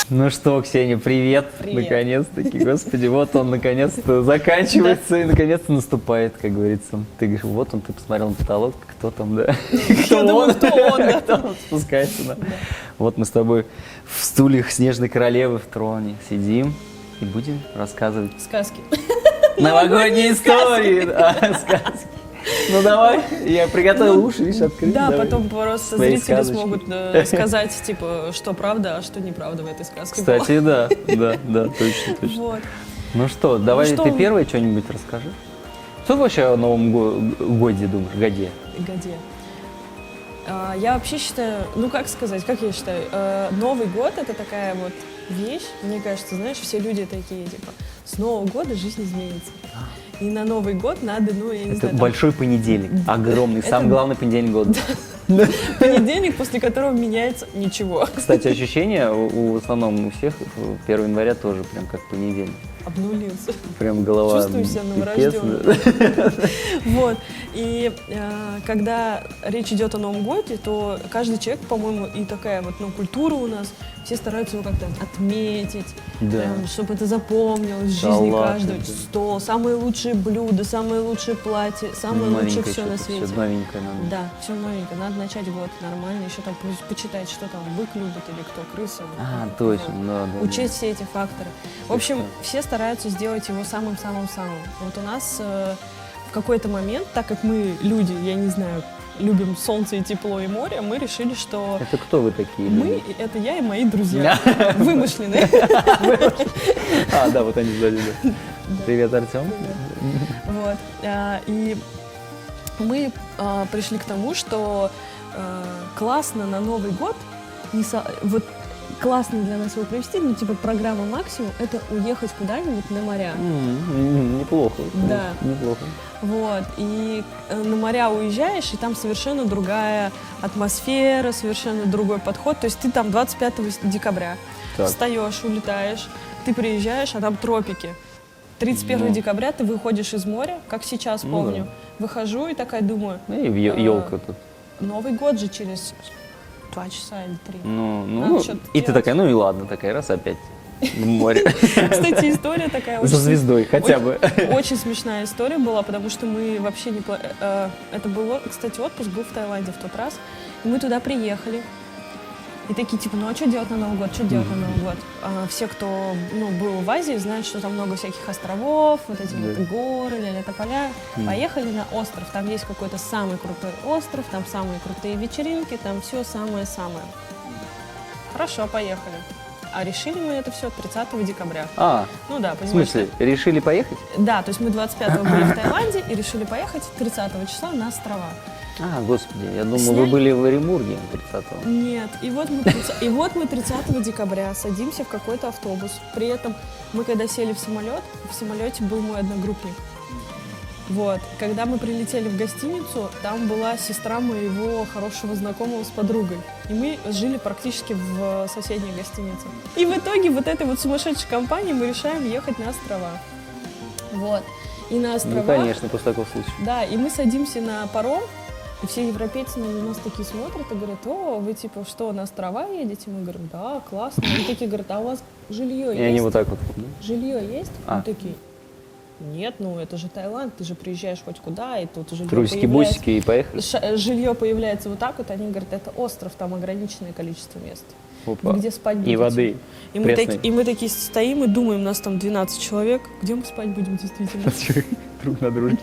Ну что, Ксения, привет. Привет. Наконец-таки, господи, вот он наконец-то заканчивается и наконец-то наступает, как говорится. Ты говоришь, вот он, ты посмотрел на потолок, кто там, да? Я думаю, кто он, да. Кто он спускается, да. Вот мы с тобой в стульях Снежной Королевы в троне сидим и будем рассказывать Сказки. новогодние истории. Да, сказки. Ну давай, я приготовил уши, видишь, открыть. Да, давай. потом просто Свои зрители сказочки. смогут сказать, типа, что правда, а что неправда в этой сказке было. Кстати, да, точно. Вот. Ну что, давай что ты мы- первое что-нибудь расскажи. Что ты вообще о Новом годе думаешь, годе? Годе. Я вообще считаю, ну как сказать, как я считаю, Новый год — это такая вот вещь, мне кажется, знаешь, все люди такие, типа, с Нового года жизнь изменится. И на Новый год надо, ну, я не Это знаю, там, большой понедельник, огромный, Это- самый главный понедельник года. понедельник, после которого меняется ничего. Кстати, ощущение в основном у всех 1 января тоже прям как понедельник. Обнулился. Прям голова. Чувствую себя пипец, новорожденным. да. Вот. И когда речь идет о Новом годе, то каждый человек, по-моему, и такая вот, ну, культура у нас, все стараются его как-то отметить, Да. прям, чтобы это запомнилось в жизни Салаты, каждого. да. Стол, самые лучшие блюда, самые лучшие платья, самое лучшее Новенькое все на что-то, свете. всё новенькое надо. Да, все новенькое. Надо начать год нормально, еще там почитать, что там бык любит или кто крыса. Точно, Вот. да. Учесть все эти факторы. В общем, все стараются сделать его самым-самым-самым. Вот у нас в какой-то момент, так как мы люди, я не знаю, любим солнце и тепло и море, мы решили, что Это кто вы такие? мы люди? — это я и мои друзья, вымышленные. Да, вот они сзади. Да. Привет, Артем. Вот. И мы пришли к тому, что классно на Новый год, вот классно для нас его провести, ну, типа, программа максимум — это уехать куда-нибудь на моря. Неплохо. Да. Неплохо. Вот, и на моря уезжаешь, и там совершенно другая атмосфера, совершенно другой подход. То есть ты там 25 декабря Так. встаешь, улетаешь, ты приезжаешь, а там тропики. 31 Ну. декабря ты выходишь из моря, как сейчас Ну помню. Выхожу и такая думаю, Ну и елка тут. Новый год же через 2 часа или 3. Ну, что-то и ты делать. такая, ну и ладно, такая раз опять в море. Кстати, история такая За очень звездой хотя бы. Очень смешная история была, потому что мы вообще не... Это был, кстати, отпуск был в Таиланде в тот раз. И мы туда приехали. И такие, типа, ну а что делать на Новый год? Что делать на Новый год? Все, кто был в Азии, знают, что там много всяких островов, вот эти вот горы, ля-ля-тополя. Поехали на остров. Там есть какой-то самый крутой остров, там самые крутые вечеринки, там все самое-самое. Хорошо, поехали. А решили мы это все 30 декабря. Ну да, В понимаешь. смысле, решили поехать? Да, то есть мы 25-го были в Таиланде и решили поехать 30 числа на острова. Господи, я думал, вы Сняли- были в Оренбурге 30-го. Нет, и вот мы 30 декабря садимся в какой-то автобус. При этом мы когда сели в самолете был мой одногруппник. Вот. Когда мы прилетели в гостиницу, там была сестра моего хорошего знакомого с подругой. И мы жили практически в соседней гостинице. И в итоге вот этой вот сумасшедшей компанией мы решаем ехать на острова. Вот. И на островах... Ну, конечно, после такого случая. Да, и мы садимся на паром, и все европейцы на нас такие смотрят и говорят, вы типа что, на острова едете? Мы говорим, да, классно. Они такие говорят, а у вас жилье И они есть? вот так вот. да? Жилье есть? А. Мы такие, нет, ну это же Таиланд, ты же приезжаешь хоть куда, и тут жилье Трусики-бусики и поехали. Жилье появляется вот так вот, они говорят, это остров, там ограниченное количество мест. Опа. Где спать И будете? воды. И мы, пресной. и мы такие стоим и думаем, у нас там 12 человек, где мы спать будем действительно? Друг на друге.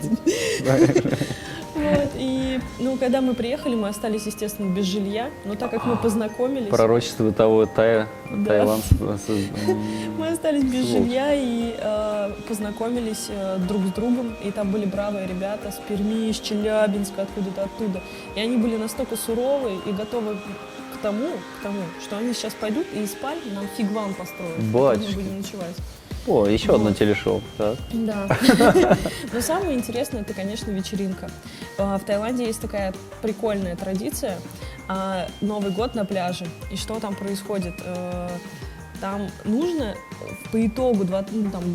Вот, и, когда мы приехали, мы остались, естественно, без жилья, но так как мы познакомились, Пророчество того таиландского. мы остались без Сволочь. жилья и познакомились друг с другом, и там были бравые ребята с Перми, из Челябинска, откуда-то оттуда, и они были настолько суровые и готовы к тому, что они сейчас пойдут и из спальни нам фигвам построят, мы Батюшки. будем ночевать. О, еще одно телешоу. Так. Да. Но самое интересное, это, конечно, вечеринка. В Таиланде есть такая прикольная традиция Новый год на пляже. И что там происходит? Там нужно по итогу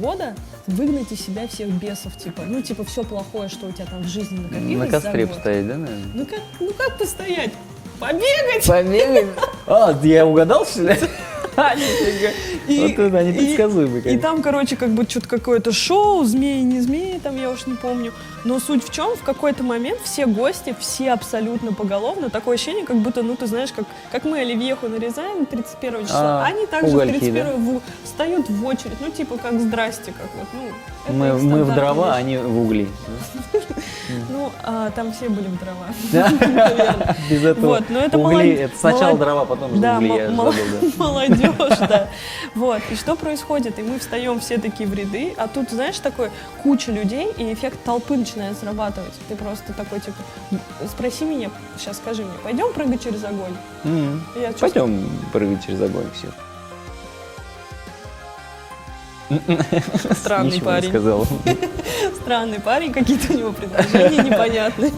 года выгнать из себя всех бесов, типа все плохое, что у тебя там в жизни накопилось. На костре за год. постоять, да, наверное? Ну как постоять? Побегать! Побегать? Я угадал, что ли? Вот это они предсказуемые, И конечно. там, короче, как бы что-то какое-то шоу, змеи, не змеи, там я уж не помню. Но суть в чем, в какой-то момент все гости, все абсолютно поголовно, такое ощущение, как будто, ну ты знаешь, как мы оливьеху нарезаем 31 числа, они также угольки, 31 встают в очередь, ну типа как здрасте, как вот, ну. это Мы их в стандартная дрова, вещь. а они в угли. Ну, там все были в дрова. Наверное. Без этого Вот, но это угли, молод- это сначала молод- дрова, потом же Да, угли, я же забыл, да. молодежь, да. Вот, и что происходит? И мы встаем все такие в ряды, а тут, знаешь, такой куча людей, и эффект толпы начинает срабатывать. Ты просто такой, типа, спроси меня, сейчас скажи мне, пойдем прыгать через огонь? Я чувствую- Пойдем прыгать через огонь, все. Странный Ничего не парень. сказал. Странный парень, какие-то у него предложения непонятные.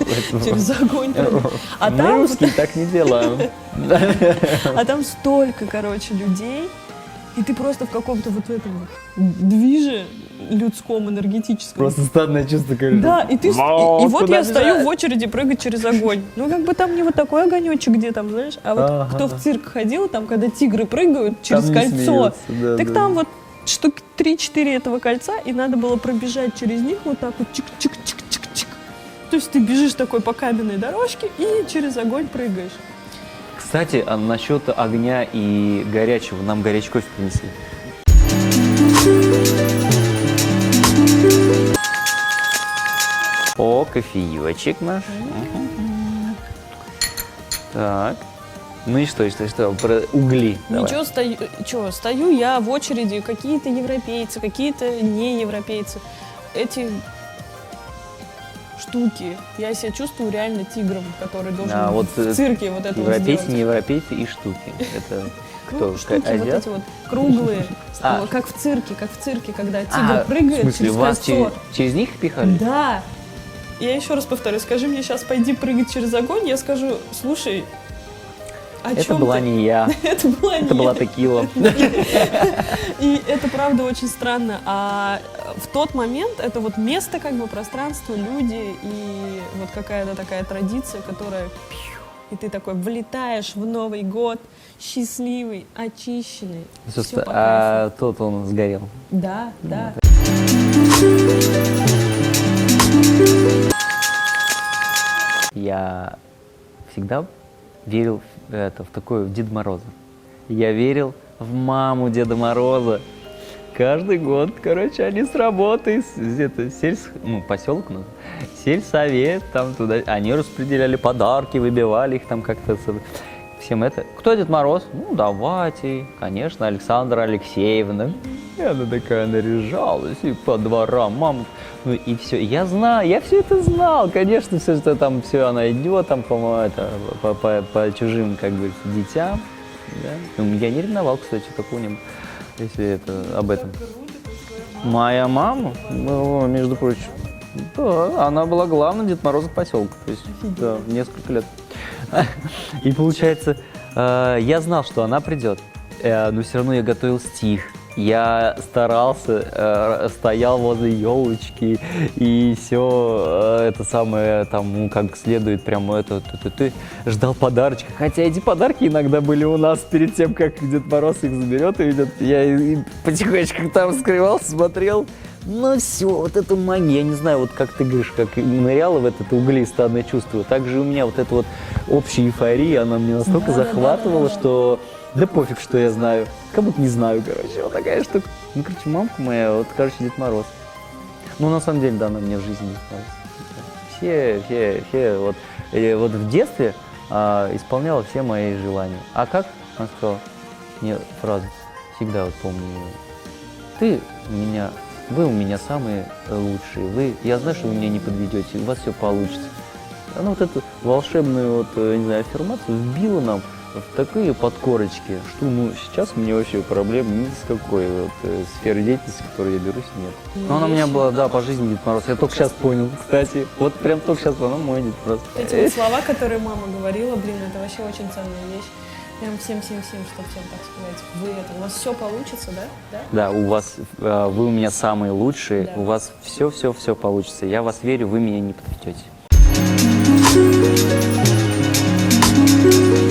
Через огонь прыгать. А Мы там русские так не делаем. А там столько, короче, людей, и ты просто в каком-то вот этом вот движе людском, энергетическом. Просто стадное чувство, конечно. Да, и ты, Вау, и вот куда я стою бежать? в очереди прыгать через огонь. Ну, как бы там не вот такой огонечек, где там, знаешь, а вот Ага. кто в цирк ходил, там, когда тигры прыгают через Там не кольцо, смеются, да, так да. там вот штук 3-4 этого кольца, и надо было пробежать через них вот так вот чик-чик-чик-чик-чик. То есть ты бежишь такой по каменной дорожке и через огонь прыгаешь. Кстати, а насчет огня и горячего. Нам горячий кофе принесли. О, кофеечек наш. Так. Ну и что? Про угли. Давай. Ничего, стою я в очереди, какие-то европейцы, какие-то не европейцы. Эти штуки, я себя чувствую реально тигром, который должен А, вот, в цирке вот это вот Европейцы, сделать. не европейцы и штуки. Это кто? Ну, штуки вот Азиат? эти вот круглые, А. как в цирке, когда тигр А, прыгает в смысле, через вас кольцо. через них пихали? Да. Я еще раз повторю, скажи мне сейчас, пойди прыгать через огонь, я скажу, слушай, о Это чем была ты? не я. Это была не Это была я. текила. И это правда очень странно. А в тот момент это вот место, как бы пространство, люди и вот какая-то такая традиция, которая и ты такой влетаешь в Новый год, счастливый, очищенный. Всё Собственно, по кайфу. а тот он сгорел. Да, да. Я всегда верил в такое, в Деда Мороза. Я верил в маму Деда Мороза. Каждый год, короче, они с работы, поселок у нас, сельсовет, там туда, они распределяли подарки, выбивали их там как-то, всем это. Кто Дед Мороз? Ну, давайте, конечно, Александра Алексеевна. И она такая наряжалась и по дворам, мама, ну и все. Я знаю, я все это знал, конечно, все это там, все она идет там, по-моему, это, по чужим, как говорится, детям. Да? Ну, я не ревновал, кстати, такого не было, если это об этом. Моя мама, ну, между прочим, да, она была главным Дед Морозом поселка, то есть, да, несколько лет. И получается, я знал, что она придет, но все равно я готовил стих. Я старался, стоял возле елочки и все это самое там, ну, как следует, прямо это, ждал подарочка. Хотя эти подарки иногда были у нас перед тем, как Дед Мороз их заберет и идет. Я и потихонечку там скрывался, смотрел. Ну все, вот эту магию, я не знаю, вот как ты говоришь, как ныряла в это угли стадное чувство, так же у меня вот эта вот общая эйфория, она меня настолько захватывала, что да пофиг, что я знаю, как будто не знаю, короче, вот такая штука. Ну, короче, мамка моя, вот, короче, Дед Мороз. Ну, на самом деле, да, она мне в жизни не нравится. Все, вот в детстве исполняла все мои желания. А как? Она сказала мне фразу, всегда вот помню ее. Вы у меня самые лучшие, я знаю, что вы меня не подведете, у вас все получится. Она вот эту волшебную, вот, не знаю, аффирмацию вбила нам в такие подкорочки, что, ну, сейчас у меня вообще проблем ни с какой вот сферы деятельности, в которой я берусь, нет. Но она у меня была, да, по жизни Дед Мороз. Я только сейчас понял, кстати. Вот прям только сейчас понял, мой Дед Мороз. Эти вот слова, которые мама говорила, блин, это вообще очень ценная вещь. Прям всем, чтобы всем так сказать. У вас все получится, да? Да, вы у меня самые лучшие, Да. у вас все получится. Я в вас верю, вы меня не подведете.